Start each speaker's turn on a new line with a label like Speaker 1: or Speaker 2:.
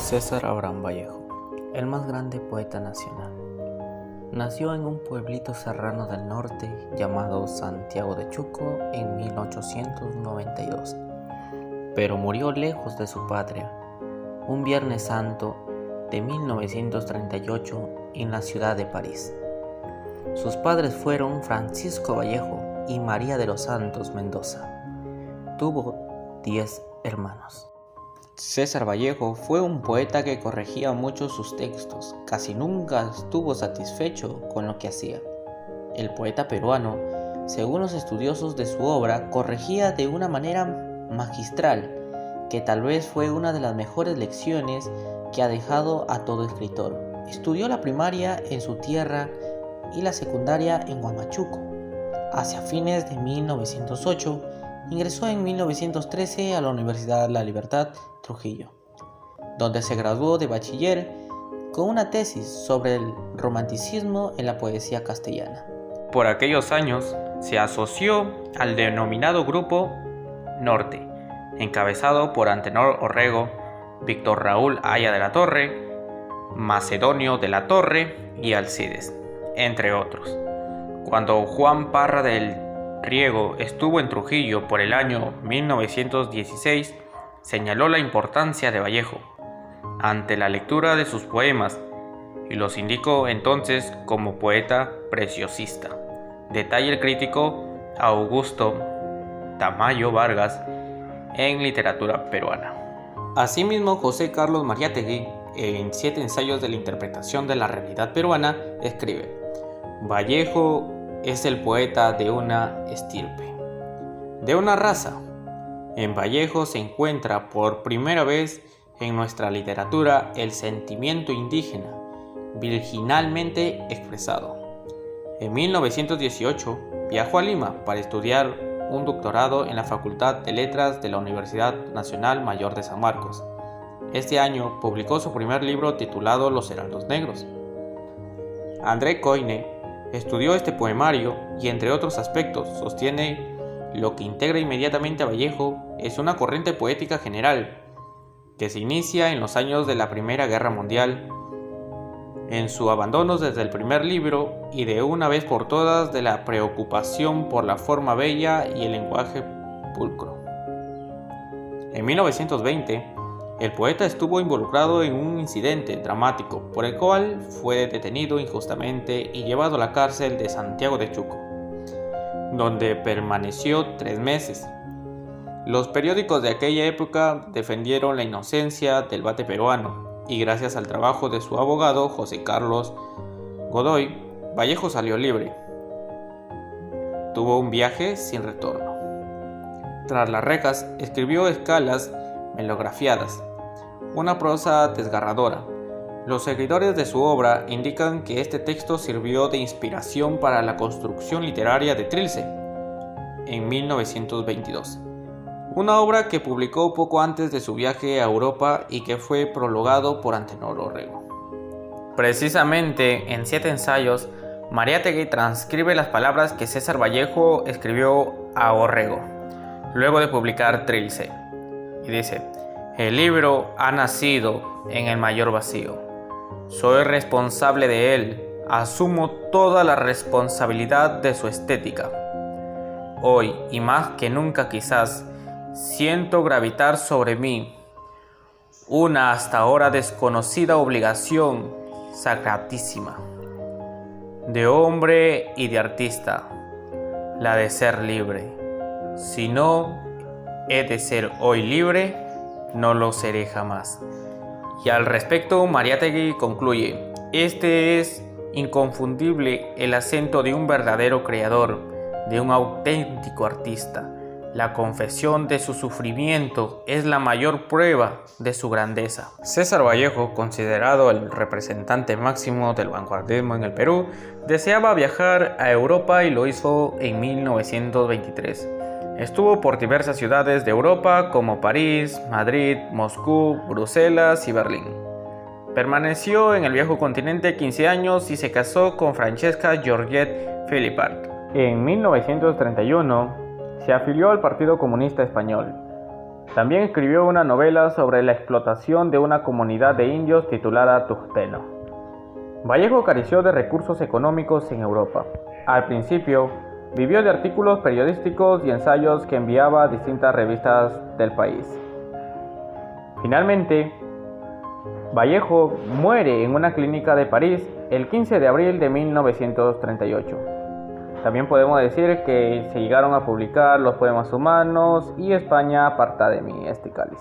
Speaker 1: César Abraham Vallejo, el más grande poeta nacional. Nació en un pueblito serrano del norte llamado Santiago de Chuco en 1892, pero murió lejos de su patria, un Viernes Santo de 1938 en la ciudad de París. Sus padres fueron Francisco Vallejo y María de los Santos Mendoza. Tuvo 10 hermanos. César Vallejo fue un poeta que corregía mucho sus textos, casi nunca estuvo satisfecho con lo que hacía. El poeta peruano, según los estudiosos de su obra, corregía de una manera magistral, que tal vez fue una de las mejores lecciones que ha dejado a todo escritor. Estudió la primaria en su tierra y la secundaria en Huamachuco. Hacia fines de 1908, ingresó en 1913 a la Universidad La Libertad, Trujillo, donde se graduó de bachiller con una tesis sobre el romanticismo en la poesía castellana. Por aquellos años se asoció al denominado Grupo Norte, encabezado por Antenor Orrego, Víctor Raúl Haya de la Torre, Macedonio de la Torre y Alcides, entre otros. Cuando Juan Parra del Riego estuvo en Trujillo por el año 1916, señaló la importancia de Vallejo ante la lectura de sus poemas y los indicó entonces como poeta preciosista. Detalla el crítico Augusto Tamayo Vargas en literatura peruana. Asimismo, José Carlos Mariátegui, en 7 ensayos de la interpretación de la realidad peruana, escribe: Vallejo es el poeta de una estirpe, de una raza. En Vallejo se encuentra por primera vez en nuestra literatura el sentimiento indígena, virginalmente expresado. En 1918 viajó a Lima para estudiar un doctorado en la Facultad de Letras de la Universidad Nacional Mayor de San Marcos. Este año publicó su primer libro titulado Los Heraldos Negros. André Coyne estudió este poemario y, entre otros aspectos, sostiene lo que integra inmediatamente a Vallejo es una corriente poética general que se inicia en los años de la Primera Guerra Mundial, en su abandono desde el primer libro y de una vez por todas de la preocupación por la forma bella y el lenguaje pulcro. En 1920, el poeta estuvo involucrado en un incidente dramático por el cual fue detenido injustamente y llevado a la cárcel de Santiago de Chuco, donde permaneció 3 meses. Los periódicos de aquella época defendieron la inocencia del vate peruano y gracias al trabajo de su abogado José Carlos Godoy, Vallejo salió libre. Tuvo un viaje sin retorno. Tras las rejas escribió escalas melografiadas, una prosa desgarradora. Los seguidores de su obra indican que este texto sirvió de inspiración para la construcción literaria de Trilce en 1922, una obra que publicó poco antes de su viaje a Europa y que fue prologado por Antenor Orrego. Precisamente en 7 ensayos, Mariátegui transcribe las palabras que César Vallejo escribió a Orrego, luego de publicar Trilce, y dice: el libro ha nacido en el mayor vacío. Soy responsable de él, asumo toda la responsabilidad de su estética. Hoy, y más que nunca quizás, siento gravitar sobre mí una hasta ahora desconocida obligación sacratísima, de hombre y de artista, la de ser libre. Si no he de ser hoy libre, no lo seré jamás. Y al respecto, Mariátegui concluye: este es inconfundible el acento de un verdadero creador, de un auténtico artista. La confesión de su sufrimiento es la mayor prueba de su grandeza. César Vallejo, considerado el representante máximo del vanguardismo en el Perú, deseaba viajar a Europa y lo hizo en 1923. Estuvo por diversas ciudades de Europa como París, Madrid, Moscú, Bruselas y Berlín. Permaneció en el viejo continente 15 años y se casó con Francesca Georgette Philippart. En 1931 se afilió al Partido Comunista Español.
Speaker 2: También escribió una novela sobre la explotación de una comunidad de indios titulada Tujteno. Vallejo careció de recursos económicos en Europa. Al principio, vivió de artículos periodísticos y ensayos que enviaba a distintas revistas del país. Finalmente, Vallejo muere en una clínica de París el 15 de abril de 1938. También podemos decir que se llegaron a publicar los poemas humanos y España aparta de mí, este cáliz.